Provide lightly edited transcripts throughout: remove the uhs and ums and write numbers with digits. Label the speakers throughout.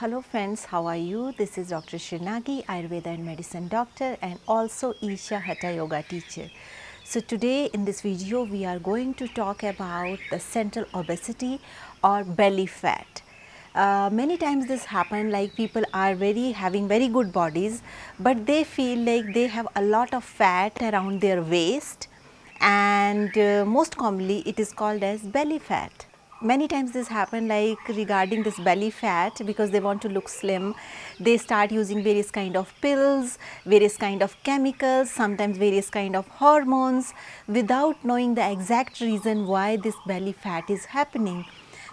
Speaker 1: Hello friends, how are you? This is Dr. Nagi, Ayurveda and Medicine Doctor and also Isha Hatha Yoga teacher. So today in this video we are going to talk about the central obesity or belly fat. Many times this happen like people are having very good bodies, but they feel like they have a lot of fat around their waist, and most commonly it is called as belly fat. Many times this happen like regarding this belly fat, because they want to look slim, they start using various kind of pills, various kind of chemicals, sometimes various kind of hormones, without knowing the exact reason why this belly fat is happening.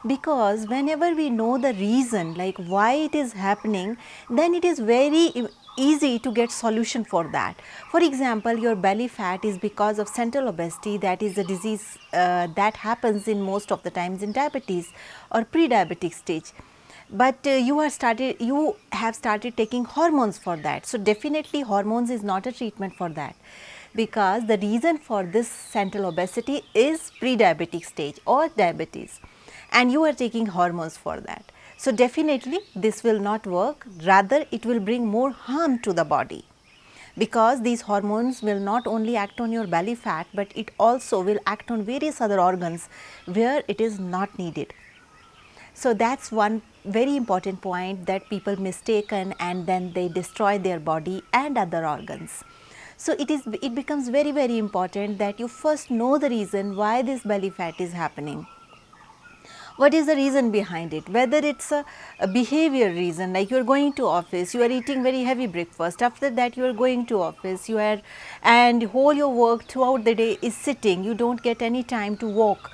Speaker 1: Because whenever we know the reason like why it is happening, then it is very easy to get solution for that. For example, your belly fat is because of central obesity, that is a disease that happens in most of the times in diabetes or pre-diabetic stage. But you have started taking hormones for that. So definitely hormones is not a treatment for that, because the reason for this central obesity is pre-diabetic stage or diabetes, and you are taking hormones for that. So definitely this will not work, rather it will bring more harm to the body, because these hormones will not only act on your belly fat, but it also will act on various other organs where it is not needed. So that's one very important point that people mistaken, and then they destroy their body and other organs. So it becomes very important that you first know the reason why this belly fat is happening. What is the reason behind it? Whether it's a behavior reason, like you are going to office, you are eating very heavy breakfast, after that you are going to office, and whole your work throughout the day is sitting, you don't get any time to walk,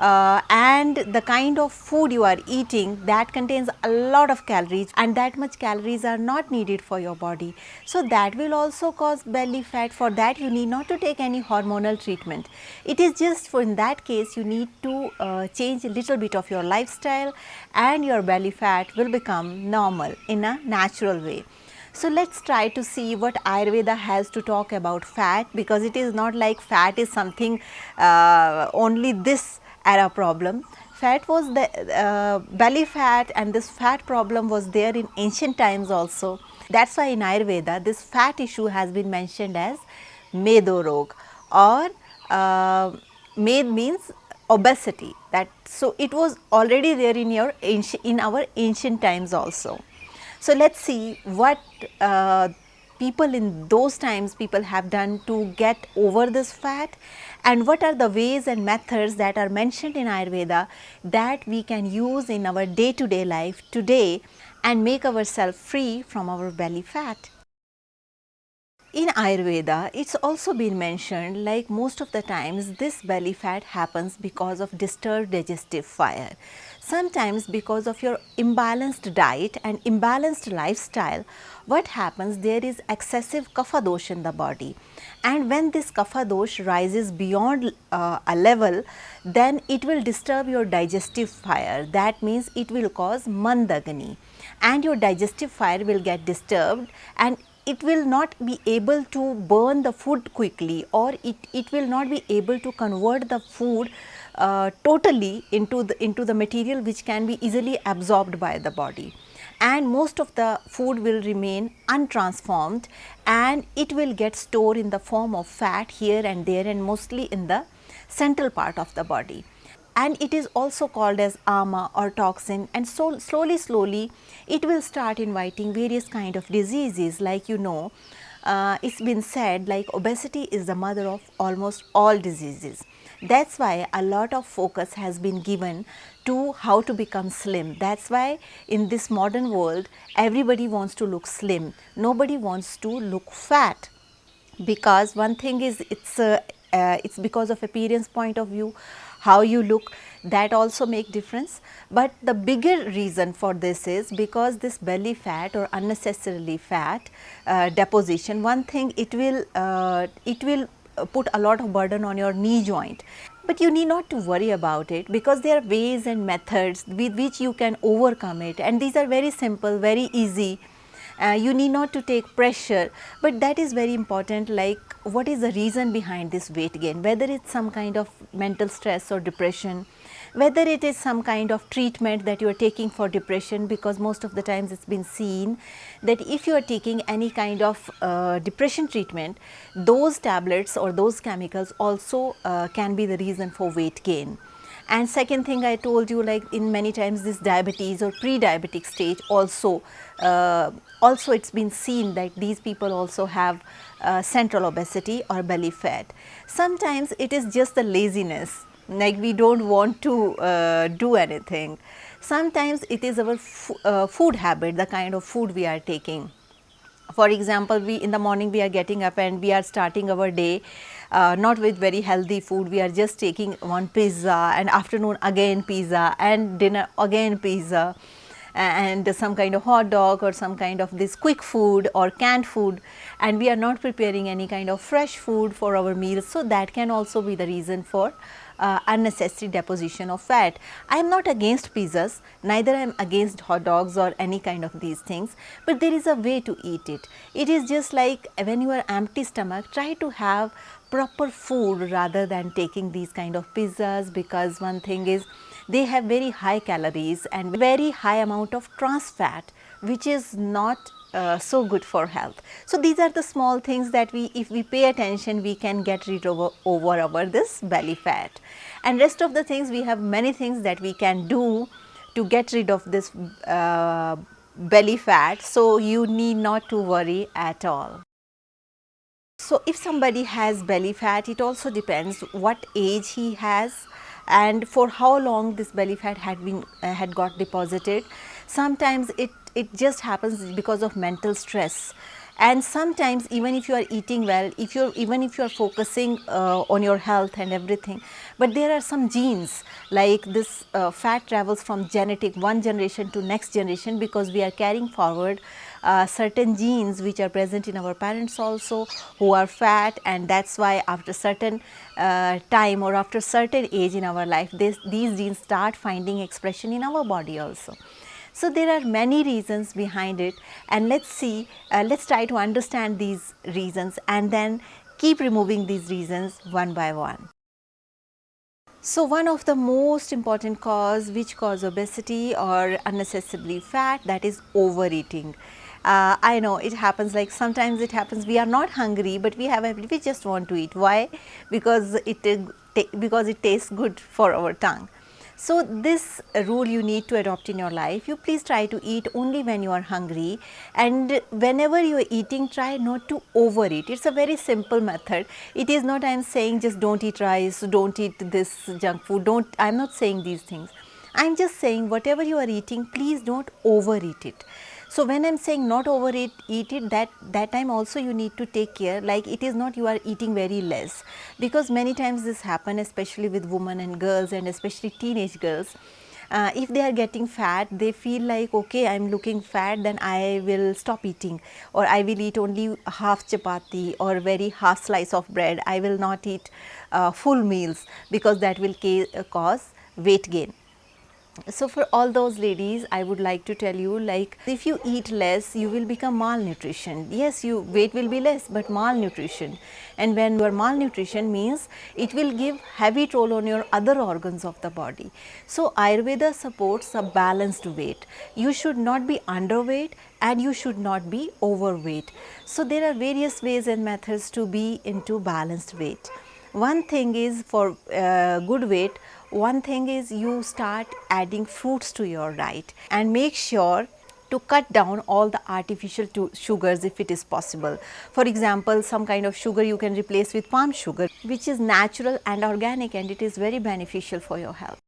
Speaker 1: and the kind of food you are eating, that contains a lot of calories, and that much calories are not needed for your body. So that will also cause belly fat. For that you need not to take any hormonal treatment. It is just for in that case you need to change a little bit of your lifestyle, and your belly fat will become normal in a natural way. So let's try to see what Ayurveda has to talk about fat, because it is not like fat is something only this era problem. Fat was the belly fat, and this fat problem was there in ancient times also. That's why in Ayurveda this fat issue has been mentioned as Medo Rog, or Med means obesity. That so it was already there in our ancient times also. So let's see what people in those times people have done to get over this fat, and what are the ways and methods that are mentioned in Ayurveda that we can use in our day-to-day life today and make ourselves free from our belly fat. In Ayurveda, it's also been mentioned like most of the times this belly fat happens because of disturbed digestive fire. Sometimes because of your imbalanced diet and imbalanced lifestyle, what happens, there is excessive Kapha Dosha in the body, and when this Kapha Dosha rises beyond a level, then it will disturb your digestive fire. That means it will cause Mandagani, and your digestive fire will get disturbed, and it will not be able to burn the food quickly, or it will not be able to convert the food totally into the material which can be easily absorbed by the body, and most of the food will remain untransformed, and it will get stored in the form of fat here and there, and mostly in the central part of the body. And it is also called as ama or toxin, and so slowly it will start inviting various kind of diseases. Like it's been said like obesity is the mother of almost all diseases. That's why a lot of focus has been given to how to become slim. That's why in this modern world everybody wants to look slim, nobody wants to look fat, because one thing is it's because of appearance point of view, how you look, that also make difference. But the bigger reason for this is because this belly fat or unnecessarily fat deposition, one thing it will put a lot of burden on your knee joint. But you need not to worry about it, because there are ways and methods with which you can overcome it, and these are very simple, very easy, You need not to take pressure, but that is very important, like what is the reason behind this weight gain, whether it's some kind of mental stress or depression, whether it is some kind of treatment that you are taking for depression, because most of the times it's been seen that if you are taking any kind of depression treatment, those tablets or those chemicals also can be the reason for weight gain. And second thing I told you, like in many times this diabetes or pre-diabetic stage also, also it's been seen that these people also have central obesity or belly fat. Sometimes it is just the laziness, like we don't want to do anything. Sometimes it is our food habit, the kind of food we are taking. For example, we in the morning we are getting up and we are starting our day not with very healthy food. We are just taking one pizza, and afternoon again pizza, and dinner again pizza, and some kind of hot dog or some kind of this quick food or canned food, and we are not preparing any kind of fresh food for our meals. So that can also be the reason for unnecessary deposition of fat. I am not against pizzas, neither I am against hot dogs or any kind of these things, but there is a way to eat it. It is just like when you are empty stomach, try to have proper food rather than taking these kind of pizzas, because one thing is they have very high calories and very high amount of trans fat, which is not so good for health. So these are the small things that we, if we pay attention, we can get rid of over our this belly fat. And rest of the things, we have many things that we can do to get rid of this belly fat, so you need not to worry at all. So if somebody has belly fat, it also depends what age he has and for how long this belly fat had got deposited. Sometimes it just happens because of mental stress, and sometimes even if you are eating well, even if you are focusing on your health and everything, but there are some genes, like this fat travels from genetic one generation to next generation, because we are carrying forward certain genes which are present in our parents also, who are fat, and that's why after certain time or after certain age in our life, these genes start finding expression in our body also. So there are many reasons behind it, and let's try to understand these reasons and then keep removing these reasons one by one. So one of the most important cause which cause obesity or unnecessarily fat, that is overeating. I know it happens, like sometimes it happens we are not hungry, but we just want to eat. Why? Because it tastes good for our tongue. So this rule you need to adopt in your life. You please try to eat only when you are hungry, and whenever you are eating, try not to overeat. It's a very simple method. It is not I am saying just don't eat rice, don't eat this junk food, I am not saying these things. I am just saying whatever you are eating, please don't overeat it. So when I am saying not overeat it, that time also you need to take care, like it is not you are eating very less, because many times this happen, especially with women and girls, and especially teenage girls. If they are getting fat, they feel like, okay, I am looking fat, then I will stop eating, or I will eat only half chapati or very half slice of bread. I will not eat full meals, because that will cause weight gain. So for all those ladies, I would like to tell you, like if you eat less, you will become malnutrition. Yes, your weight will be less, but malnutrition. And when your malnutrition means, it will give heavy toll on your other organs of the body. So Ayurveda supports a balanced weight. You should not be underweight and you should not be overweight. So there are various ways and methods to be into balanced weight. One thing is for good weight, one thing is you start adding fruits to your diet, and make sure to cut down all the artificial sugars if it is possible. For example, some kind of sugar you can replace with palm sugar, which is natural and organic, and it is very beneficial for your health.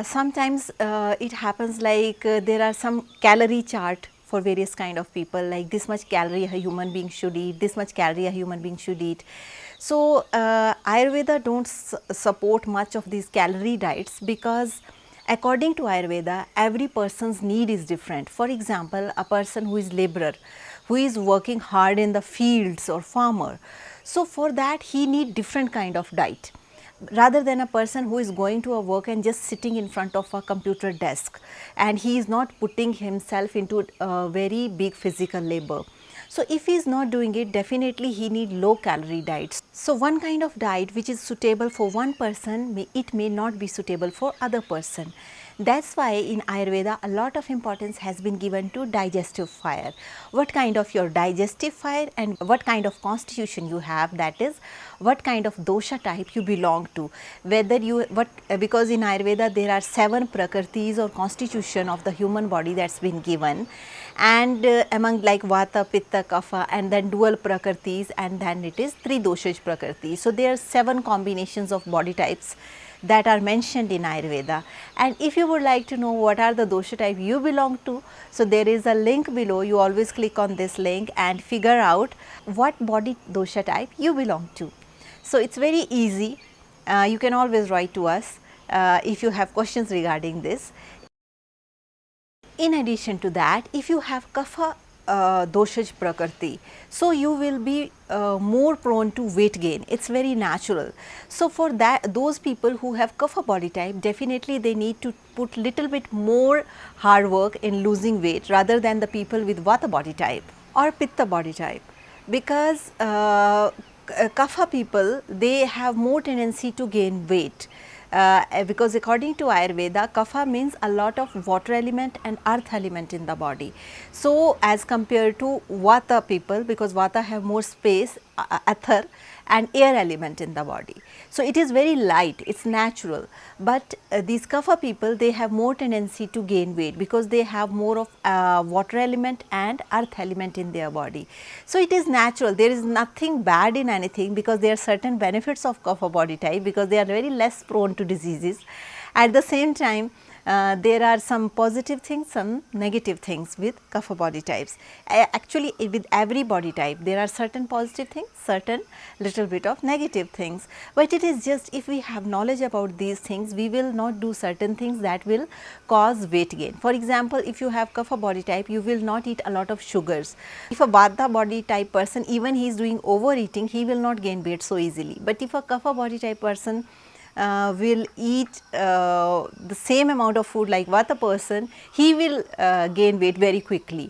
Speaker 1: Sometimes it happens like there are some calorie chart for various kind of people, like this much calorie a human being should eat, this much calorie a human being should eat. So Ayurveda don't support much of these calorie diets, because according to Ayurveda, every person's need is different. For example, a person who is laborer, who is working hard in the fields or farmer, so for that he need different kind of diet. rather than a person who is going to a work and just sitting in front of a computer desk, and he is not putting himself into a very big physical labor. So if he is not doing it, definitely he need low calorie diets. So one kind of diet which is suitable for one person, it may not be suitable for other person. That's why in Ayurveda a lot of importance has been given to digestive fire. What kind of your digestive fire and what kind of constitution you have, that is what kind of dosha type you belong to. Whether you because in Ayurveda there are 7 prakritis or constitution of the human body that's been given, and among like vata, pitta, kapha, and then dual prakritis, and then it is 3 doshaj prakriti. So there are 7 combinations of body types that are mentioned in Ayurveda. And if you would like to know what are the dosha type you belong to, so there is a link below. You always click on this link and figure out what body dosha type you belong to. So it's very easy. You can always write to us if you have questions regarding this. In addition to that, if you have kapha doshaj prakriti, so you will be more prone to weight gain. It's very natural. So for that, those people who have kapha body type, definitely they need to put little bit more hard work in losing weight rather than the people with vata body type or pitta body type, because kapha people, they have more tendency to gain weight. Because according to Ayurveda, kapha means a lot of water element and earth element in the body. So as compared to vata people, because vata have more space, ether and air element in the body. So it is very light, it's natural. But these kapha people, they have more tendency to gain weight because they have more of water element and earth element in their body. So it is natural, there is nothing bad in anything, because there are certain benefits of kapha body type, because they are very less prone to diseases. At the same time, there are some positive things, some negative things with kapha body types. Actually, with every body type, there are certain positive things, certain little bit of negative things. But it is just, if we have knowledge about these things, we will not do certain things that will cause weight gain. For example, if you have kapha body type, you will not eat a lot of sugars. If a vata body type person, even he is doing overeating, he will not gain weight so easily. But if a kapha body type person will eat the same amount of food like vata person, he will gain weight very quickly.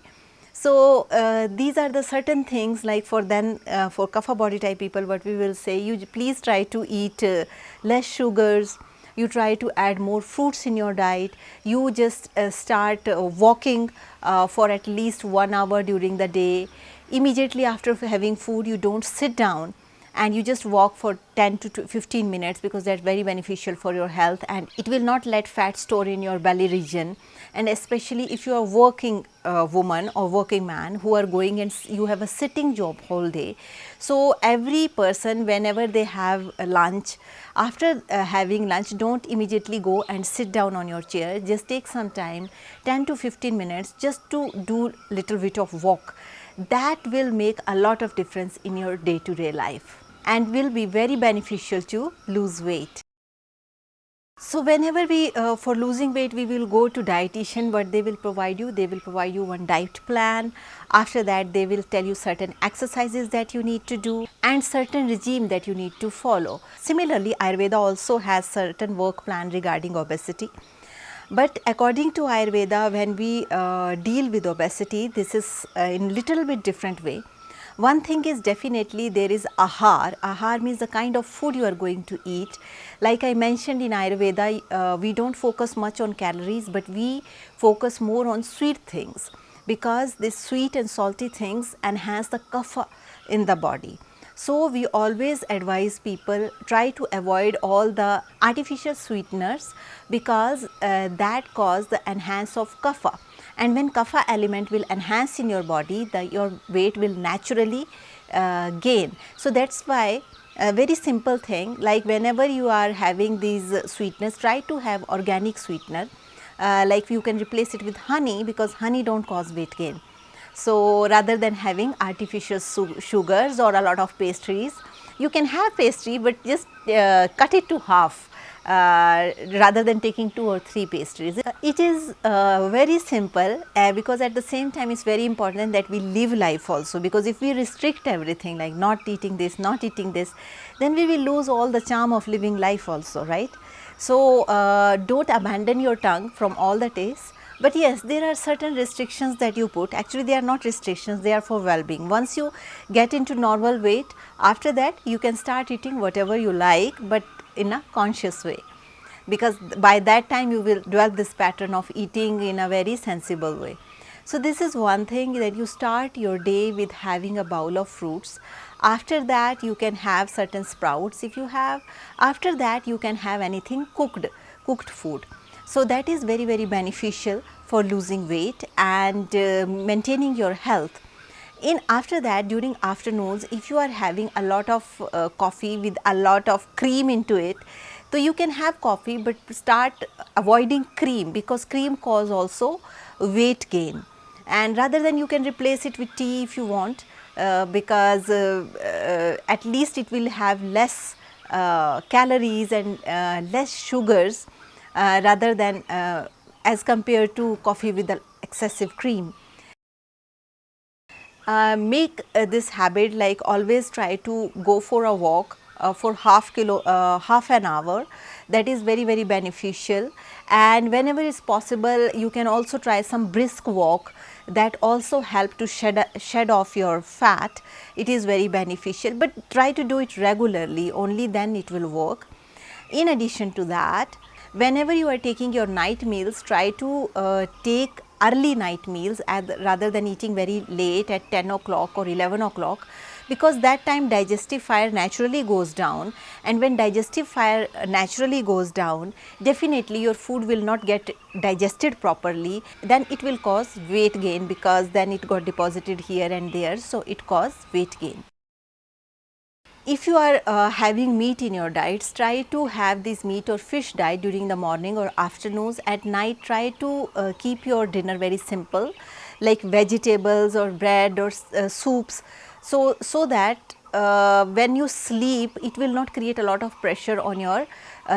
Speaker 1: So these are the certain things, like for for kapha body type people, what we will say, you please try to eat less sugars, you try to add more fruits in your diet, you just start walking for at least 1 hour during the day. Immediately after having food, you don't sit down, and you just walk for 10 to 15 minutes, because that's very beneficial for your health, and it will not let fat store in your belly region. And especially if you are working woman or working man who are going and you have a sitting job whole day. So every person, whenever they have a lunch, after having lunch, don't immediately go and sit down on your chair. Just take some time, 10 to 15 minutes, just to do little bit of walk. That will make a lot of difference in your day-to-day life and will be very beneficial to lose weight. So whenever we for losing weight, we will go to dietitian. What they will provide you, they will provide you one diet plan. After that, they will tell you certain exercises that you need to do and certain regime that you need to follow. Similarly, Ayurveda also has certain work plan regarding obesity. But according to Ayurveda, when we deal with obesity, this is in little bit different way. One thing is, definitely there is ahar. Ahar means the kind of food you are going to eat. Like I mentioned, in Ayurveda, we don't focus much on calories, but we focus more on sweet things, because these sweet and salty things enhance the kapha in the body. So we always advise people, try to avoid all the artificial sweeteners, because that cause the enhance of kapha. And when kapha element will enhance in your body, your weight will naturally gain. So that's why a very simple thing, like whenever you are having these sweetness, try to have organic sweetener. Like you can replace it with honey, because honey don't cause weight gain. So rather than having artificial sugars or a lot of pastries, you can have pastry, but just cut it to half. rather than taking 2 or 3 pastries. It is very simple because at the same time it's very important that we live life also, because if we restrict everything like not eating this, not eating this, then we will lose all the charm of living life also, right? So, don't abandon your tongue from all the tastes. But yes, there are certain restrictions that you put. Actually, they are not restrictions, they are for well-being. Once you get into normal weight, after that you can start eating whatever you like, but in a conscious way, because by that time you will develop this pattern of eating in a very sensible way. So, this is one thing, that you start your day with having a bowl of fruits. After that you can have certain sprouts if you have. After that you can have anything cooked food. So, that is very, very beneficial for losing weight and maintaining your health. After that, during afternoons, if you are having a lot of coffee with a lot of cream into it, so you can have coffee, but start avoiding cream, because cream cause also weight gain. And rather than, you can replace it with tea if you want, because at least it will have less calories and less sugars, rather than as compared to coffee with the excessive cream. Make this habit, like always try to go for a walk for half an hour. That is very, very beneficial. And whenever it's possible, you can also try some brisk walk. That also help to shed off your fat. It is very beneficial, but try to do it regularly, only then it will work. In addition to that, whenever you are taking your night meals, try to take early night meals rather than eating very late at 10 o'clock or 11 o'clock, because that time digestive fire naturally goes down, and when digestive fire naturally goes down, definitely your food will not get digested properly. Then it will cause weight gain, because then it got deposited here and there, so it causes weight gain. If you are having meat in your diets, try to have this meat or fish diet during the morning or afternoons. At night, try to keep your dinner very simple, like vegetables or bread or soups, so that when you sleep, it will not create a lot of pressure on your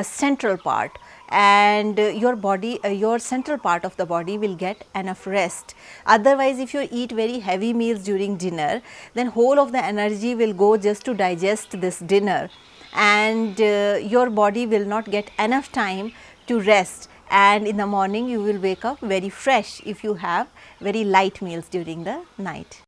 Speaker 1: central part, and your body, your central part of the body will get enough rest. Otherwise, if you eat very heavy meals during dinner, then whole of the energy will go just to digest this dinner, and your body will not get enough time to rest, and in the morning you will wake up very fresh if you have very light meals during the night.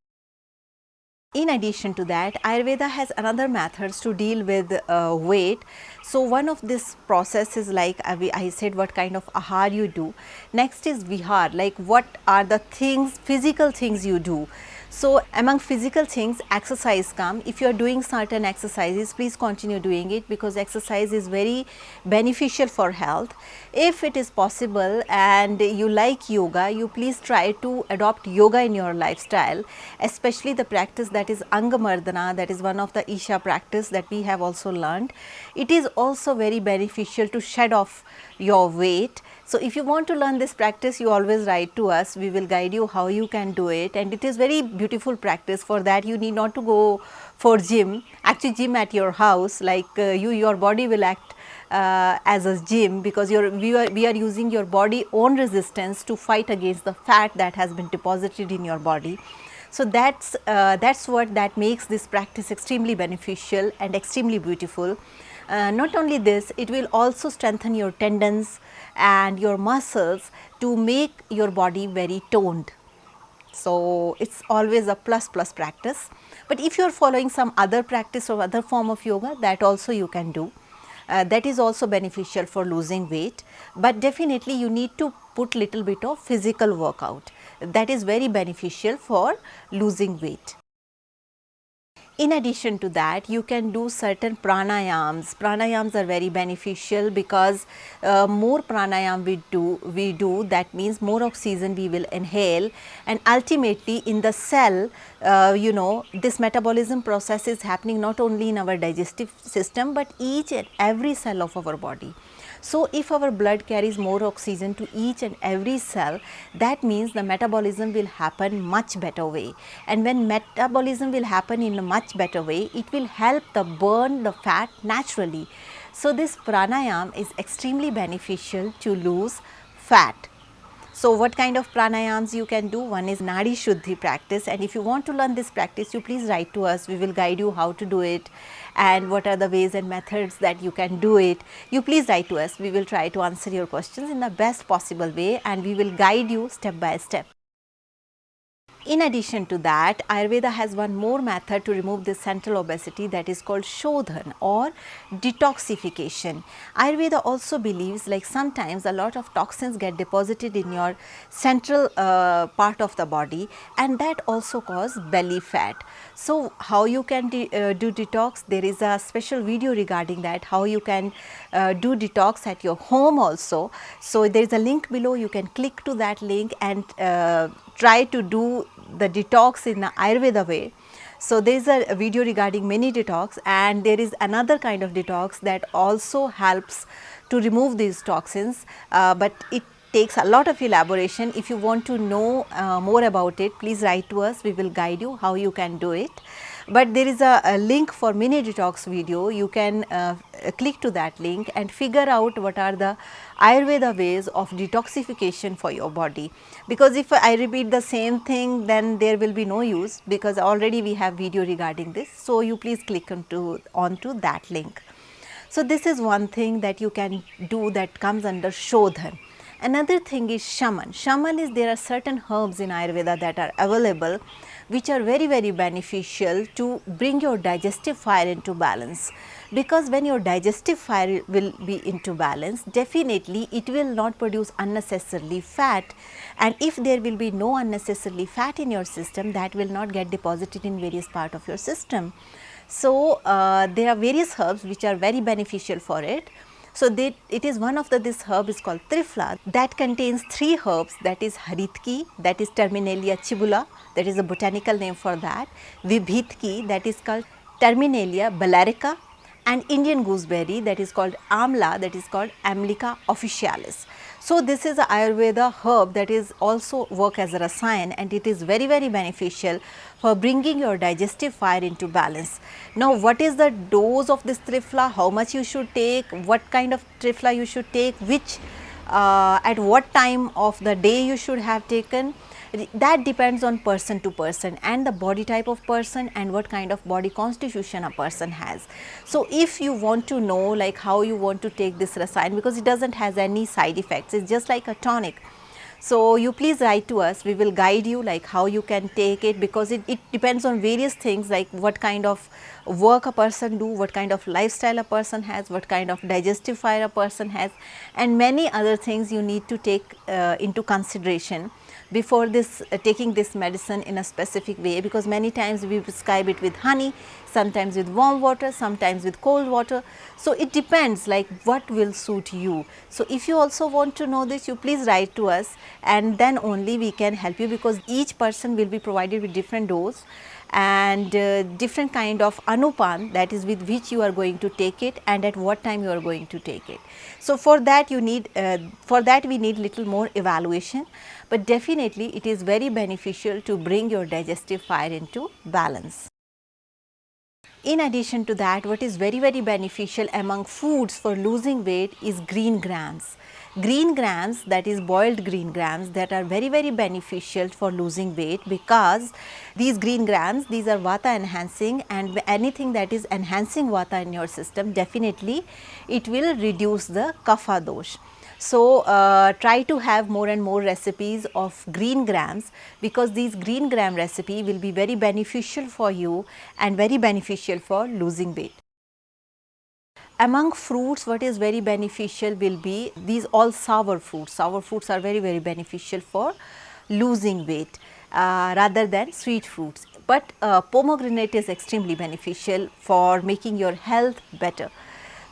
Speaker 1: In addition to that, Ayurveda has another methods to deal with weight. So, one of this process is like I said, what kind of ahar you do. Next is vihar, like what are the things, physical things you do. So, among physical things, exercise come. If you are doing certain exercises, please continue doing it, because exercise is very beneficial for health. If it is possible and you like yoga, you please try to adopt yoga in your lifestyle, especially the practice that is Angamardana, that is one of the Isha practice that we have also learned. It is also very beneficial to shed off your weight. So, if you want to learn this practice, you always write to us, we will guide you how you can do it, and it is very beautiful practice. For that you need not to go for gym, actually gym at your house, like your body will act as a gym, because we are using your body own resistance to fight against the fat that has been deposited in your body. So, that's what that makes this practice extremely beneficial and extremely beautiful. Not only this, it will also strengthen your tendons and your muscles to make your body very toned. So, it is always a plus practice, but if you are following some other practice or other form of yoga, that also you can do. That is also beneficial for losing weight, but definitely you need to put little bit of physical workout. That is very beneficial for losing weight. In addition to that, you can do certain pranayams. Pranayams are very beneficial, because more pranayam we do, that means more oxygen we will inhale, and ultimately in the cell, this metabolism process is happening not only in our digestive system, but each and every cell of our body. So, if our blood carries more oxygen to each and every cell, that means the metabolism will happen much better way, and when metabolism will happen in a much better way, it will help the burn the fat naturally. So this pranayam is extremely beneficial to lose fat. So what kind of pranayams you can do? One is Nadi Shuddhi practice, and if you want to learn this practice, you please write to us. We will guide you how to do it and what are the ways and methods that you can do it. You please write to us. We will try to answer your questions in the best possible way, and we will guide you step by step. In addition to that, Ayurveda has one more method to remove this central obesity, that is called Shodhan or detoxification. Ayurveda also believes like sometimes a lot of toxins get deposited in your central part of the body, and that also cause belly fat. So how you can do detox? There is a special video regarding that, how you can do detox at your home also. So there is a link below, you can click to that link and try to do the detox in the Ayurveda way. So there is a video regarding mini detox, and there is another kind of detox that also helps to remove these toxins, but it takes a lot of elaboration. If you want to know more about it, please write to us. We will guide you how you can do it. But there is a link for mini detox video. You can click to that link and figure out what are the Ayurveda ways of detoxification for your body, because if I repeat the same thing, then there will be no use, because already we have video regarding this. So you please click onto that link. So this is one thing that you can do that comes under Shodhan. Another thing is Shaman. Shaman is, there are certain herbs in Ayurveda that are available which are very beneficial to bring your digestive fire into balance, because when your digestive fire will be into balance, definitely it will not produce unnecessarily fat, and if there will be no unnecessarily fat in your system, that will not get deposited in various part of your system. So there are various herbs which are very beneficial for it. So it is one of this herb is called Trifla, that contains 3 herbs, that is Haritki, that is Terminalia chibula, that is a botanical name for that, Vibhitki, that is called Terminalia balaurica, and Indian gooseberry, that is called Amla, that is called Amlica officialis. So this is a Ayurveda herb that is also work as a rasayan, and it is very beneficial for bringing your digestive fire into balance. Now what is the dose of this Trifla, how much you should take, what kind of Trifla you should take, which at what time of the day you should have taken, that depends on person to person and the body type of person and what kind of body constitution a person has. So if you want to know like how you want to take this rasayan, because it doesn't has any side effects, it's just like a tonic. So you please write to us, we will guide you like how you can take it, because it depends on various things like what kind of work a person do, what kind of lifestyle a person has, what kind of digestive fire a person has, and many other things you need to take into consideration before this taking this medicine in a specific way, because many times we prescribe it with honey, sometimes with warm water, sometimes with cold water. So it depends like what will suit you. So if you also want to know this, you please write to us, and then only we can help you, because each person will be provided with different dose and different kind of anupan, that is with which you are going to take it and at what time you are going to take it. So for that you need we need little more evaluation, but definitely it is very beneficial to bring your digestive fire into balance. In addition to that, what is very beneficial among foods for losing weight is green grams. Green grams, that is boiled green grams, that are very beneficial for losing weight, because these green grams, these are vata enhancing, and anything that is enhancing vata in your system, definitely it will reduce the Kapha Dosha. So try to have more and more recipes of green grams, because these green gram recipe will be very beneficial for you and very beneficial for losing weight. Among fruits, what is very beneficial will be these all sour fruits. Sour fruits are very beneficial for losing weight rather than sweet fruits. But pomegranate is extremely beneficial for making your health better.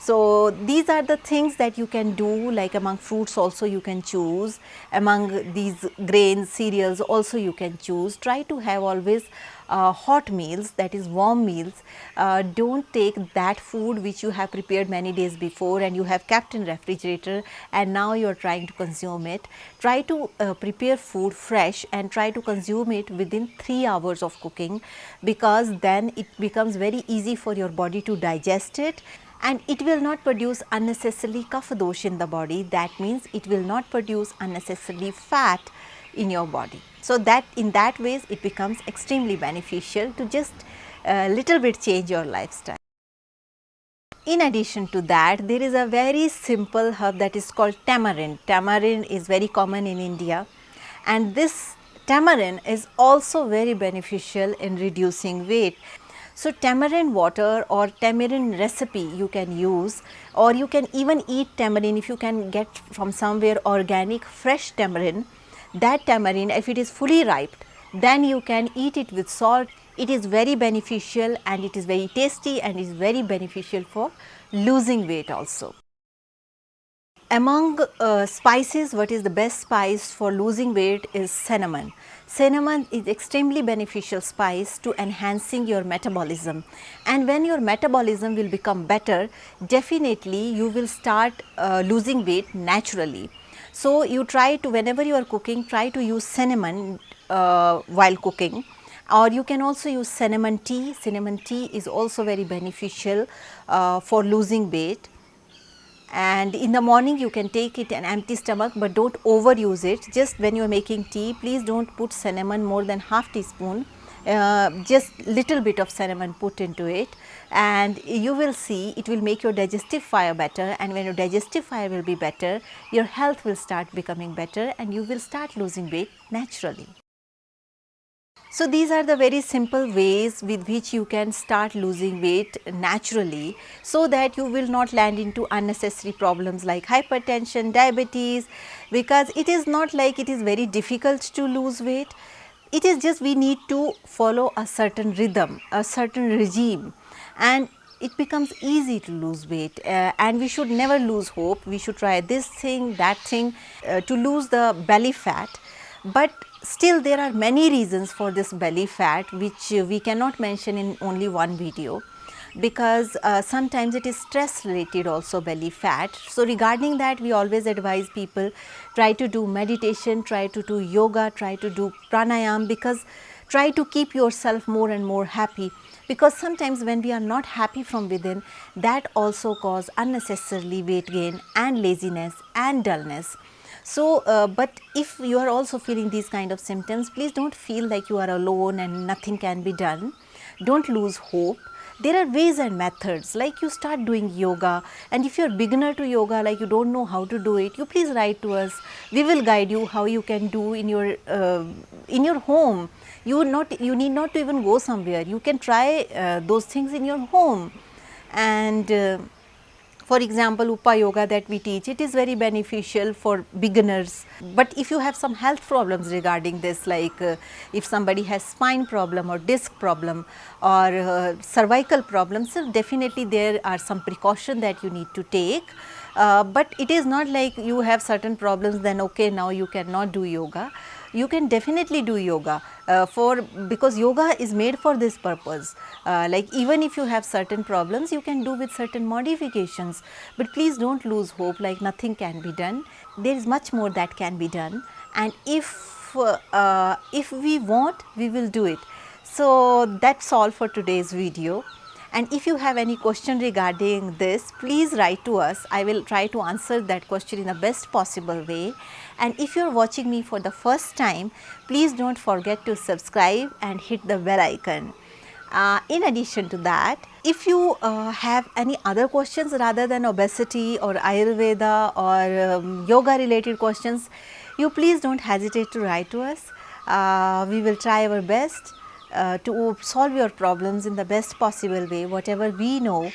Speaker 1: So these are the things that you can do, like among fruits also you can choose, among these grains, cereals also you can choose. Try to have always hot meals, that is warm meals. Don't take that food which you have prepared many days before and you have kept in refrigerator and now you are trying to consume it. Try to prepare food fresh and try to consume it within 3 hours of cooking, because then it becomes very easy for your body to digest it and it will not produce unnecessarily Kapha Dosha in the body. That means it will not produce unnecessarily fat in your body. So that in that ways it becomes extremely beneficial to just little bit change your lifestyle. In addition to that, there is a very simple herb that is called tamarind. Tamarind is very common in India, and this tamarind is also very beneficial in reducing weight. So tamarind water or tamarind recipe you can use, or you can even eat tamarind if you can get from somewhere organic fresh tamarind. That tamarind, if it is fully ripe, then you can eat it with salt. It is very beneficial and it is very tasty and is very beneficial for losing weight also. Among spices, what is the best spice for losing weight is cinnamon. Cinnamon is extremely beneficial spice to enhancing your metabolism, and when your metabolism will become better, definitely you will start losing weight naturally. So you try to, whenever you are cooking, try to use cinnamon while cooking, or you can also use cinnamon tea. Cinnamon tea is also very beneficial for losing weight. And in the morning you can take it an empty stomach, but don't overuse it. Just when you are making tea, please don't put cinnamon more than half teaspoon, just little bit of cinnamon put into it, and you will see it will make your digestive fire better, and when your digestive fire will be better, your health will start becoming better and you will start losing weight naturally. So these are the very simple ways with which you can start losing weight naturally, so that you will not land into unnecessary problems like hypertension, diabetes, because it is not like it is very difficult to lose weight. It is just we need to follow a certain rhythm, a certain regime, and it becomes easy to lose weight, and we should never lose hope. We should try this thing, that thing to lose the belly fat. But still there are many reasons for this belly fat which we cannot mention in only one video, because sometimes it is stress related also, belly fat. So regarding that, we always advise people, try to do meditation, try to do yoga, try to do pranayam, because try to keep yourself more and more happy, because sometimes when we are not happy from within, that also cause unnecessarily weight gain and laziness and dullness. So, but if you are also feeling these kind of symptoms, please don't feel like you are alone and nothing can be done. Don't lose hope. There are ways and methods, like you start doing yoga, and if you are beginner to yoga, like you don't know how to do it, you please write to us. We will guide you how you can do in your home. You need not to even go somewhere. You can try those things in your home. And for example, Upa Yoga that we teach, it is very beneficial for beginners. But if you have some health problems regarding this, like if somebody has spine problem or disc problem or cervical problems, so definitely there are some precaution that you need to take. But it is not like you have certain problems, then okay, now you cannot do yoga. You can definitely do yoga because yoga is made for this purpose. Like even if you have certain problems, you can do with certain modifications, but please don't lose hope like nothing can be done. There is much more that can be done, and if we want, we will do it. So that's all for today's video. And if you have any question regarding this, please write to us. I will try to answer that question in the best possible way. And if you are watching me for the first time, please don't forget to subscribe and hit the bell icon. In addition to that, if you have any other questions rather than obesity or Ayurveda or yoga related questions, you please don't hesitate to write to us. We will try our best to solve your problems in the best possible way, whatever we know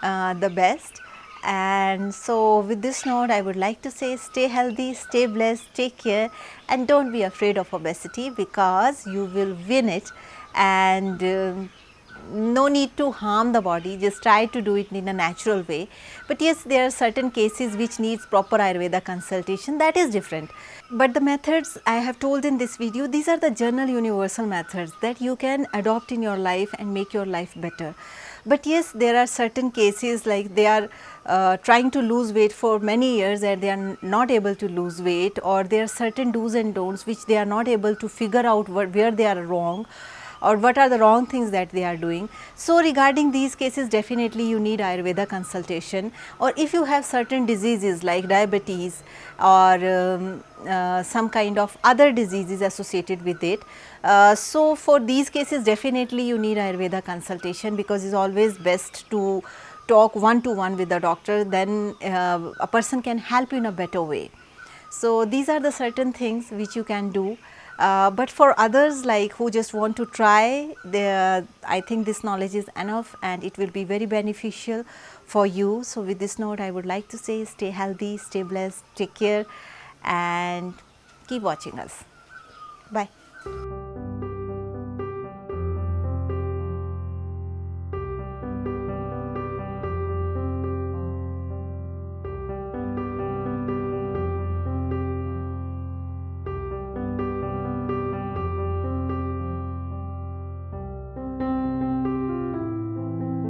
Speaker 1: the best. And so with this note, I would like to say, stay healthy, stay blessed, take care, and don't be afraid of obesity, because you will win it. And no need to harm the body, just try to do it in a natural way. But yes, there are certain cases which needs proper Ayurveda consultation, that is different. But the methods I have told in this video, these are the general universal methods that you can adopt in your life and make your life better. But yes, there are certain cases like they are trying to lose weight for many years and they are not able to lose weight, or there are certain do's and don'ts which they are not able to figure out where they are wrong. or what are the wrong things that they are doing. So regarding these cases, definitely you need Ayurveda consultation, or if you have certain diseases like diabetes or some kind of other diseases associated with it. So for these cases, definitely you need Ayurveda consultation, because it's always best to talk one to one with the doctor, then a person can help you in a better way. So these are the certain things which you can do. But for others, like who just want to try, I think this knowledge is enough and it will be very beneficial for you. So with this note, I would like to say stay healthy, stay blessed, take care and keep watching us. Bye.